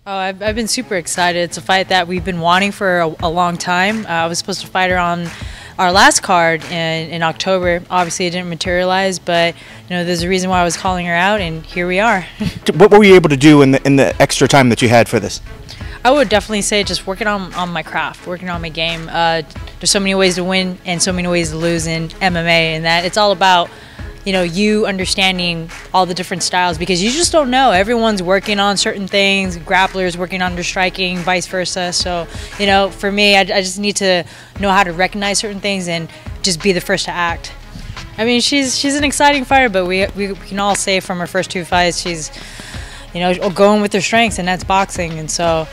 Oh, I've been super excited. It's a fight that we've been wanting for a long time. I was supposed to fight her on our last card in October. Obviously, it didn't materialize, but there's a reason why I was calling her out, and here we are. What were you able to do in the extra time that you had for this? I would definitely say just working on my craft, working on my game. There's so many ways to win and so many ways to lose in MMA, and that it's all about you understanding all the different styles, because you just don't know. Everyone's working on certain things. Grapplers working on their striking, vice versa. So, for me, I just need to know how to recognize certain things and just be the first to act. I mean, she's an exciting fighter, but we can all say from her first two fights, she's going with her strengths, and that's boxing. And so,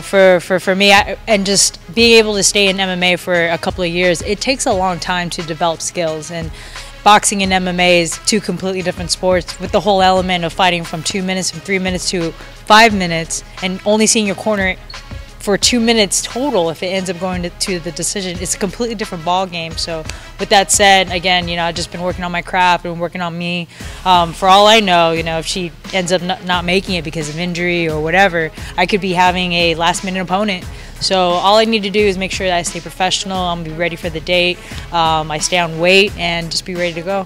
for me, and just being able to stay in MMA for a couple of years, it takes a long time to develop skills. And boxing and MMA is two completely different sports, with the whole element of fighting from 2 minutes, from 3 minutes to 5 minutes, and only seeing your corner for 2 minutes total if it ends up going to the decision. It's a completely different ball game. So with that said, again, I've just been working on my craft and working on me. For all I know, if she ends up not making it because of injury or whatever, I could be having a last-minute opponent. So all I need to do is make sure that I stay professional. I'm going to be ready for the date. I stay on weight and just be ready to go.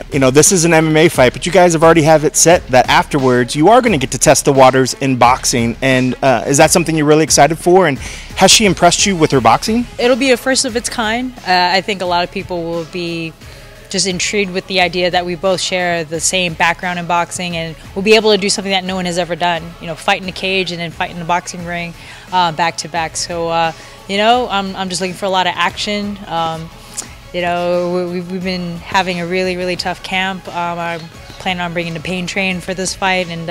This is an MMA fight, but you guys have already have it set that afterwards you are going to get to test the waters in boxing. And is that something you're really excited for? And has she impressed you with her boxing? It'll be a first of its kind. I think a lot of people will be just intrigued with the idea that we both share the same background in boxing, and we'll be able to do something that no one has ever done. Fight in the cage and then fight in the boxing ring back to back. So, I'm just looking for a lot of action. We've been having a really tough camp. I'm planning on bringing the pain train for this fight and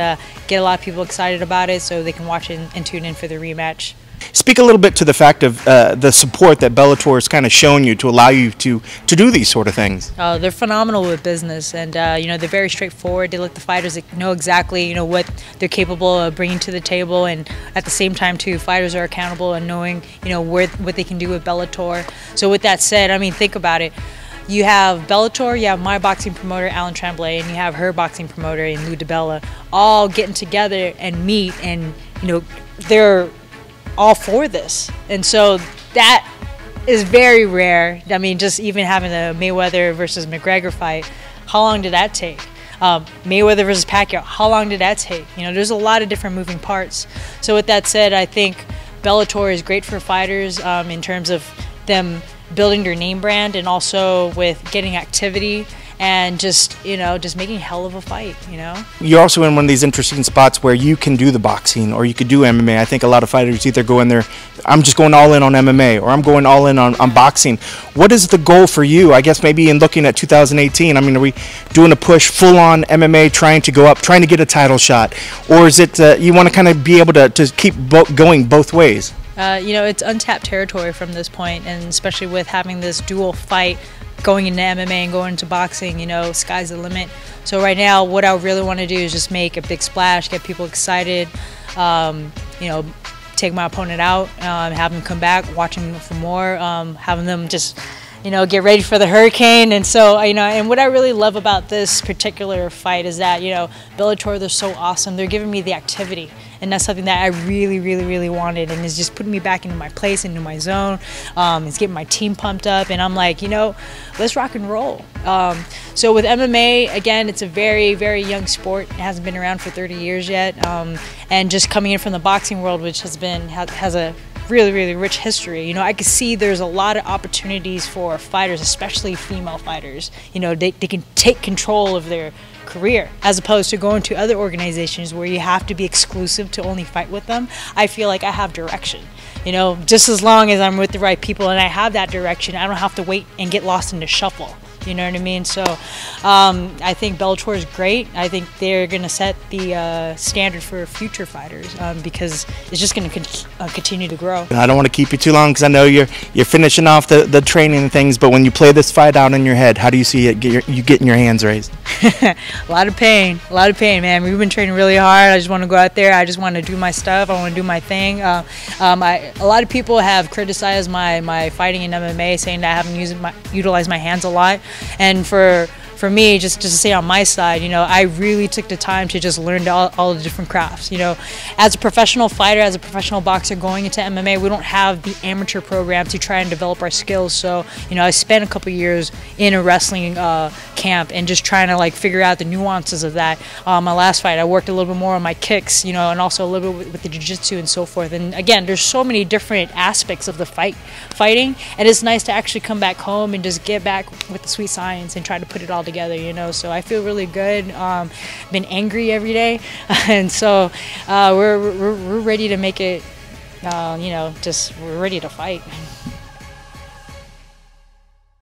get a lot of people excited about it so they can watch it and tune in for the rematch. Speak a little bit to the fact of the support that Bellator has kind of shown you to allow you to do these sort of things. They're phenomenal with business, and they're very straightforward. They let the fighters know exactly what they're capable of bringing to the table, and at the same time too, fighters are accountable and knowing what they can do with Bellator. So with that said, I mean, think about it. You have Bellator, you have my boxing promoter, Alan Tremblay, and you have her boxing promoter, in Lou DiBella, all getting together and meet, and they're all for this. And so that is very rare. I mean, just even having the Mayweather versus McGregor fight, how long did that take? Mayweather versus Pacquiao, how long did that take? There's a lot of different moving parts. So with that said, I think Bellator is great for fighters in terms of them building their name brand, and also with getting activity and just making a hell of a fight. You're also in one of these interesting spots where you can do the boxing or you could do MMA. I think a lot of fighters either go in there, I'm just going all in on MMA, or I'm going all in on boxing. What is the goal for you? I guess maybe in looking at 2018, I mean, are we doing a push full on MMA, trying to go up, trying to get a title shot? Or is it you want to kind of be able to keep going both ways? It's untapped territory from this point, and especially with having this dual fight going into MMA and going into boxing, sky's the limit. So right now, what I really want to do is just make a big splash, get people excited, take my opponent out, have them come back, watching them for more, having them just, get ready for the hurricane. And so, and what I really love about this particular fight is that, Bellator, they're so awesome. They're giving me the activity. And that's something that I really wanted, and it's just putting me back into my place, into my zone. It's getting my team pumped up, and I'm like, let's rock and roll. So with MMA, again, it's a very young sport. It hasn't been around for 30 years yet, and just coming in from the boxing world, which has a really rich history. I can see there's a lot of opportunities for fighters, especially female fighters. They can take control of their career, as opposed to going to other organizations where you have to be exclusive to only fight with them. I feel like I have direction. Just as long as I'm with the right people and I have that direction, I don't have to wait and get lost in the shuffle. You know what I mean? So I think Bellator is great. I think they're going to set the standard for future fighters, because it's just going to continue to grow. I don't want to keep you too long, because I know you're finishing off the training and things, but when you play this fight out in your head, how do you see it, you getting your hands raised? A lot of pain, man. We've been training really hard. I just want to go out there. I just want to do my stuff. I want to do my thing. A lot of people have criticized my fighting in MMA, saying that I haven't utilized my hands a lot. And for for me, just to say on my side, you know, I really took the time to just learn all the different crafts. You know, as a professional fighter, as a professional boxer going into MMA, we don't have the amateur program to try and develop our skills. So, you know, I spent a couple years in a wrestling camp and just trying to like figure out the nuances of that. My last fight, I worked a little bit more on my kicks, you know, and also a little bit with the jiu-jitsu and so forth. And again, there's so many different aspects of the fighting, and it's nice to actually come back home and just get back with the sweet science and try to put it all together, you know. So I feel really good. Been angry every day, and so we're ready to make it. You know, just we're ready to fight.